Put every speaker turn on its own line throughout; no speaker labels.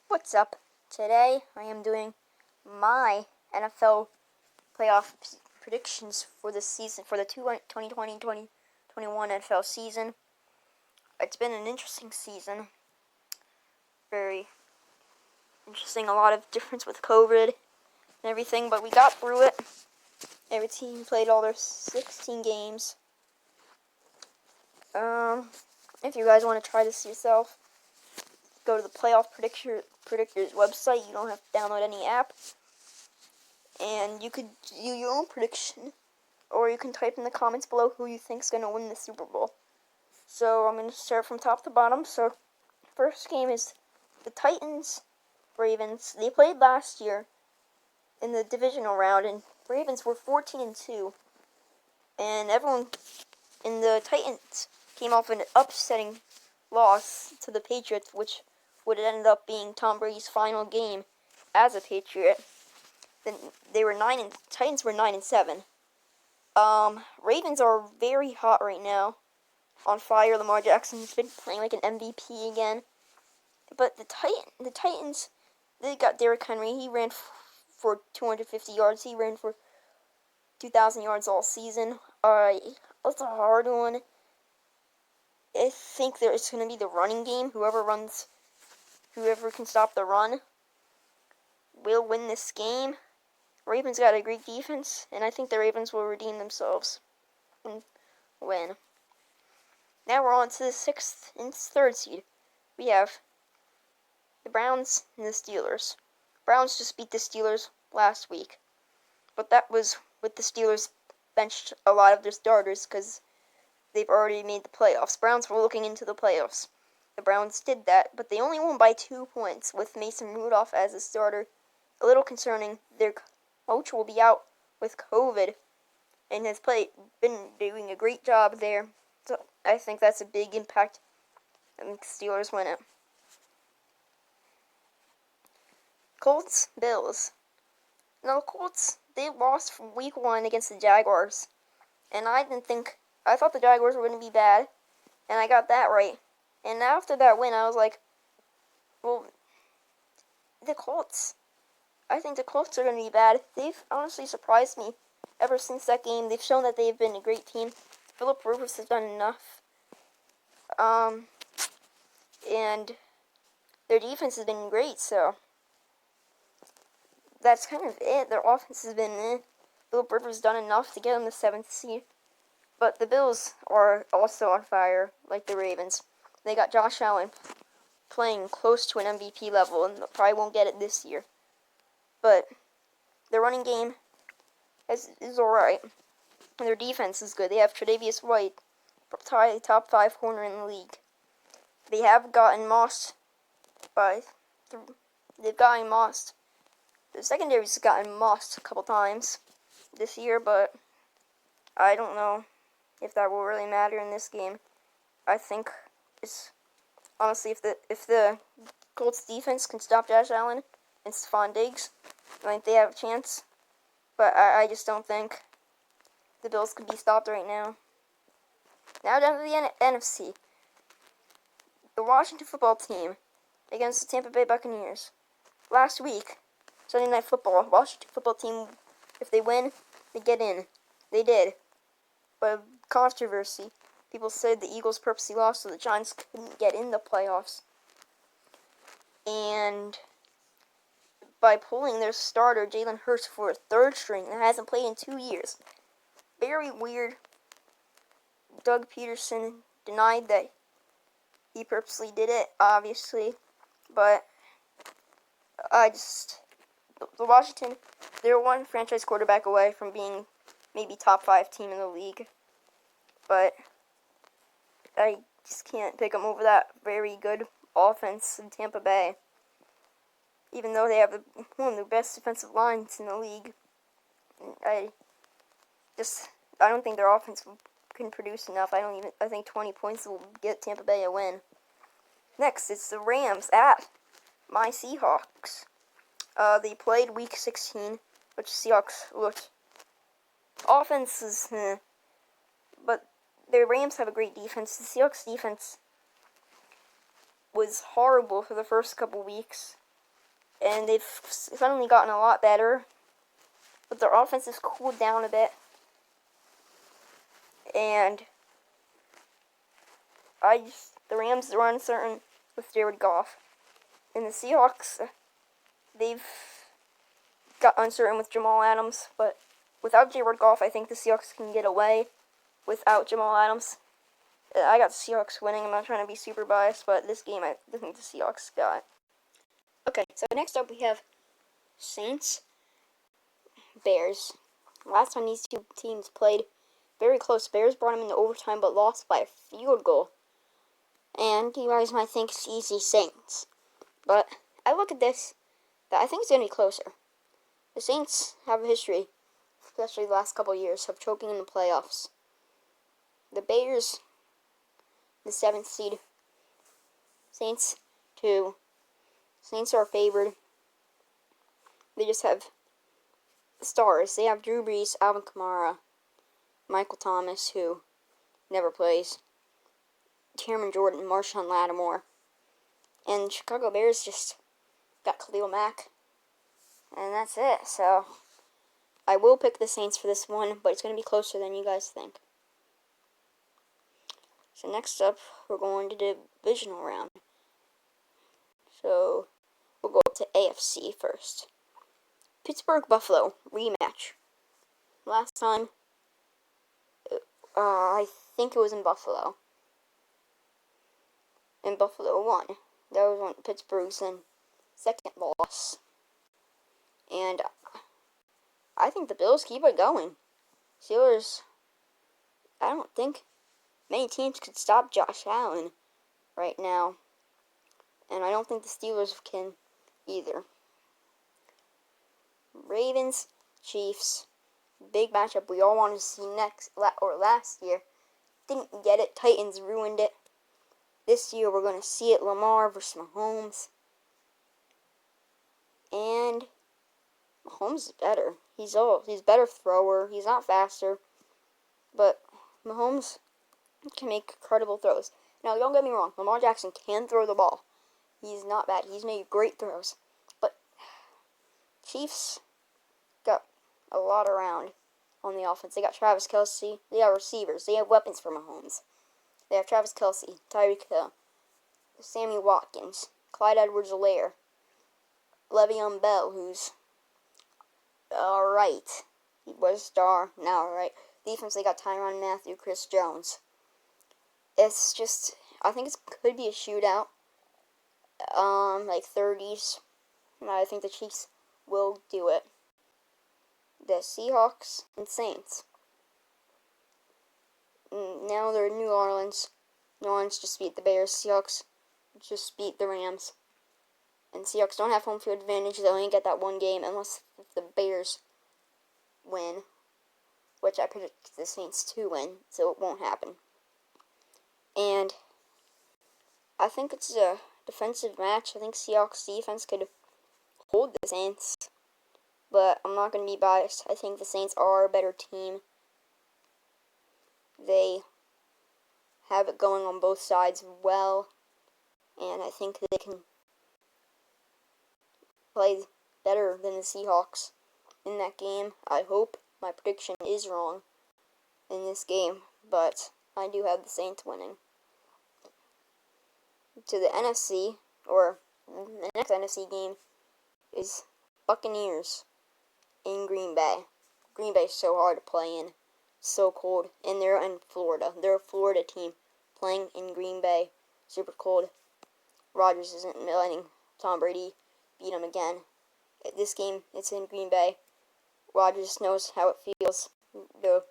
What's up? Today I am doing my NFL playoff predictions for the season, for the 2020-2021 NFL season. It's been an interesting season. Very interesting, a lot of difference with COVID and everything, but we got through it. Every team played all their 16 games. If you guys want to try this yourself, go to the Playoff Predictors website. You don't have to download any app. And you could do your own prediction. Or you can type in the comments below who you think's going to win the Super Bowl. So I'm going to start from top to bottom. So first game is the Titans-Ravens. They played last year in the divisional round, and Ravens were 14-2. And everyone in the Titans came off an upsetting loss to the Patriots, which would end up being Tom Brady's final game as a Patriot. Then Titans were 9-7. Ravens are very hot right now, on fire. Lamar Jackson's been playing like an MVP again. But the Titans, they got Derrick Henry. He ran for 250 yards. He ran for 2,000 yards all season. That's a hard one. I think it's going to be the running game. Whoever can stop the run will win this game. Ravens got a great defense, and I think the Ravens will redeem themselves and win. Now we're on to the sixth and third seed. We have the Browns and the Steelers. Browns just beat the Steelers last week, but that was with the Steelers benched a lot of their starters because they've already made the playoffs. Browns were looking into the playoffs. The Browns did that, but they only won by 2 points with Mason Rudolph as a starter. A little concerning. Their coach will be out with COVID and has been doing a great job there. So I think that's a big impact. I think the Steelers win it. Colts, Bills. Now the Colts, they lost from week 1 against the Jaguars. And I thought the Jaguars were going to be bad. And I got that right. And after that win, I was like, well, the Colts. I think the Colts are going to be bad. They've honestly surprised me ever since that game. They've shown that they've been a great team. Philip Rivers has done enough. And their defense has been great, so that's kind of it. Their offense has been Philip Rivers has done enough to get them the 7th seed. But the Bills are also on fire, like the Ravens. They got Josh Allen playing close to an MVP level, and probably won't get it this year. But their running game is alright. And their defense is good. They have Tre'Davious White, top 5 corner in the league. They have gotten mossed they've gotten mossed. The secondary's gotten mossed a couple times this year, but I don't know if that will really matter in this game. I think it's honestly if the Colts defense can stop Josh Allen and Stephon Diggs, I think they have a chance. But I just don't think the Bills can be stopped right now. Now down to the NFC. The Washington football team against the Tampa Bay Buccaneers. Last week, Sunday Night Football, Washington football team, if they win, they get in. They did. But controversy. People said the Eagles purposely lost so the Giants couldn't get in the playoffs. And by pulling their starter, Jalen Hurts, for a 3rd string that hasn't played in 2 years. Very weird. Doug Peterson denied that he purposely did it, obviously. But the Washington, they're one franchise quarterback away from being maybe top 5 team in the league. But I just can't pick them over that very good offense in Tampa Bay. Even though they have one of the best defensive lines in the league. I don't think their offense can produce enough. I think 20 points will get Tampa Bay a win. Next, it's the Rams at my Seahawks. They played Week 16, which Seahawks looked offenses, but the Rams have a great defense. The Seahawks defense was horrible for the first couple weeks. and they've finally gotten a lot better, but their offense has cooled down a bit, and the Rams are uncertain with Jared Goff, and the Seahawks, they've got uncertain with Jamal Adams, but without Jared Goff, I think the Seahawks can get away without Jamal Adams. I got the Seahawks winning. I'm not trying to be super biased, but this game I think the Seahawks got. Okay, so next up we have Saints, Bears. Last time these two teams played, very close. Bears brought them into overtime, but lost by a field goal. And you guys might think it's easy Saints, but I look at this, that I think it's going to be closer. The Saints have a history, especially the last couple of years, of choking in the playoffs. The Bears, the 7th seed. Saints, 2. Saints are favored. They just have stars. They have Drew Brees, Alvin Kamara, Michael Thomas, who never plays, Cameron Jordan, Marshawn Lattimore. And Chicago Bears just got Khalil Mack. And that's it. So I will pick the Saints for this one, but it's going to be closer than you guys think. So next up, we're going to the divisional round. So we'll go up to AFC first. Pittsburgh-Buffalo rematch. Last time, I think it was in Buffalo. And Buffalo won. That was when Pittsburgh's second loss. And I think the Bills keep it going. Steelers, I don't think many teams could stop Josh Allen right now. And I don't think the Steelers can either. Ravens, Chiefs, big matchup we all wanted to see last year. Didn't get it. Titans ruined it. This year we're going to see it. Lamar versus Mahomes. And Mahomes is better. He's better thrower. He's not faster. But Mahomes can make credible throws. Now, don't get me wrong. Lamar Jackson can throw the ball. He's not bad. He's made great throws. But Chiefs got a lot around on the offense. They got Travis Kelce. They have receivers. They have weapons for Mahomes. They have Travis Kelce, Tyreek Hill, Sammy Watkins, Clyde Edwards-Helaire, Le'Veon Bell, who's alright. He was a star, now alright. Defense, they got Tyrann Mathieu, Chris Jones. It's just, I think it could be a shootout. Like 30s. And I think the Chiefs will do it. The Seahawks and Saints. Now they're in New Orleans. New Orleans just beat the Bears. Seahawks just beat the Rams. And Seahawks don't have home field advantage. They'll only get that one game unless the Bears win. Which I predict the Saints to win, so it won't happen. And I think it's a defensive match. I think Seahawks defense could hold the Saints. But I'm not going to be biased. I think the Saints are a better team. They have it going on both sides well, and I think they can play better than the Seahawks in that game. I hope my prediction is wrong in this game, but I do have the Saints winning. To the NFC, or the next NFC game, is Buccaneers in Green Bay. Green Bay is so hard to play in. So cold. And they're in Florida. They're a Florida team playing in Green Bay. Super cold. Rodgers isn't letting Tom Brady beat him again. This game, it's in Green Bay. Rodgers knows how it feels. The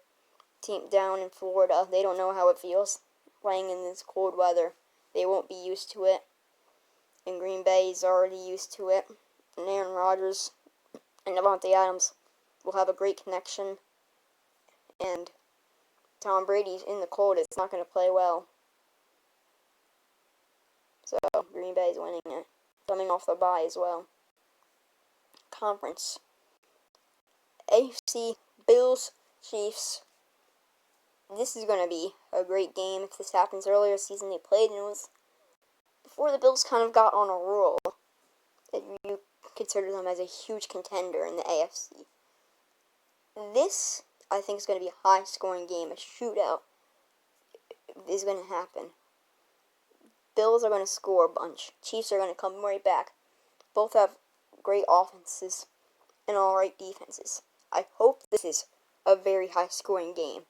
team down in Florida, they don't know how it feels playing in this cold weather. They won't be used to it. And Green Bay is already used to it. And Aaron Rodgers and Davante Adams will have a great connection. And Tom Brady's in the cold. It's not going to play well. So, Green Bay's winning it. Coming off the bye as well. Conference. AFC, Bills, Chiefs. This is going to be a great game. If this happens earlier this season, they played, and it was before the Bills kind of got on a roll. You could consider them as a huge contender in the AFC. This, I think, is going to be a high-scoring game, a shootout is going to happen. Bills are going to score a bunch. Chiefs are going to come right back. Both have great offenses and alright defenses. I hope this is a very high-scoring game.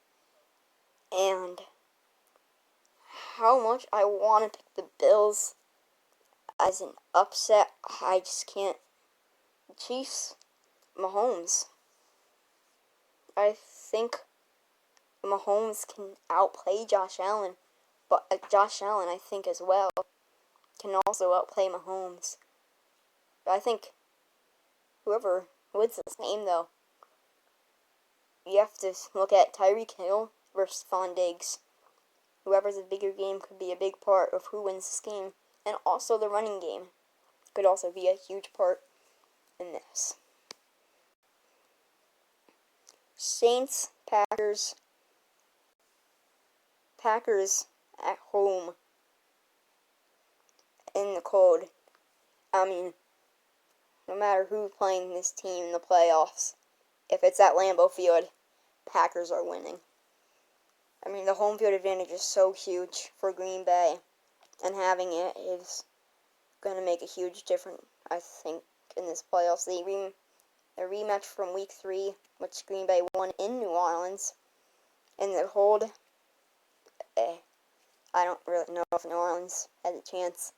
And how much I want to pick the Bills as an upset, I just can't. Chiefs, Mahomes. I think Mahomes can outplay Josh Allen, but Josh Allen, I think, as well, can also outplay Mahomes. But I think whoever wins this game, though, you have to look at Tyreek Hill versus Stephon Diggs. Whoever's a bigger game could be a big part of who wins this game. And also the running game could also be a huge part in this. Saints, Packers. Packers at home in the cold. I mean, no matter who's playing this team in the playoffs, if it's at Lambeau Field, Packers are winning. I mean, the home field advantage is so huge for Green Bay, and having it is going to make a huge difference, I think, in this playoffs. The rematch from Week 3, which Green Bay won in New Orleans, and the hold, I don't really know if New Orleans had a chance.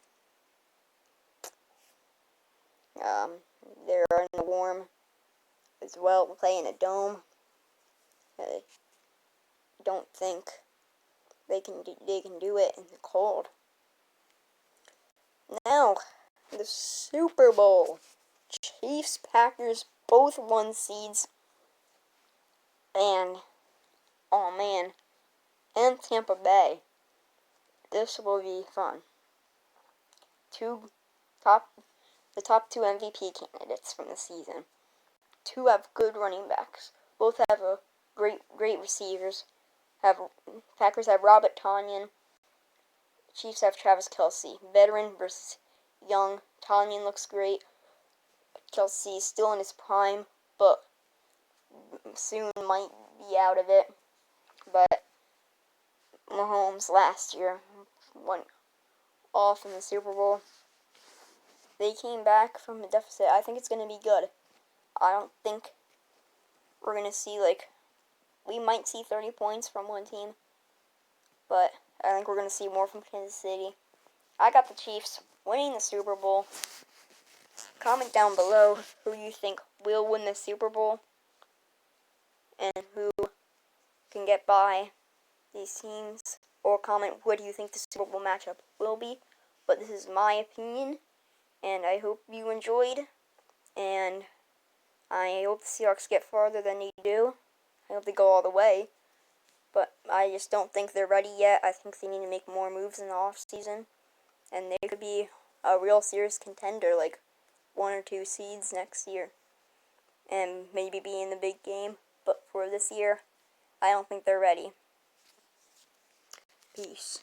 They're in the warm as well, playing a dome. I don't think they can do it in the cold. Now, the Super Bowl. Chiefs, Packers, both 1 seeds. And, oh man, and Tampa Bay. This will be fun. The top 2 MVP candidates from the season. 2 have good running backs. Both have great receivers. Packers have Robert Tonyan. Chiefs have Travis Kelce. Veteran versus young. Tonyan looks great. Kelce is still in his prime, but soon might be out of it. But Mahomes last year went off in the Super Bowl. They came back from a deficit. I think it's going to be good. I don't think we're going to see, we might see 30 points from one team, but I think we're going to see more from Kansas City. I got the Chiefs winning the Super Bowl. Comment down below who you think will win the Super Bowl and who can get by these teams. Or comment what do you think the Super Bowl matchup will be. But this is my opinion, and I hope you enjoyed. And I hope the Seahawks get farther than they do. I hope they go all the way. But I just don't think they're ready yet. I think they need to make more moves in the offseason. And they could be a real serious contender, 1 or 2 seeds next year. And maybe be in the big game. But for this year, I don't think they're ready. Peace.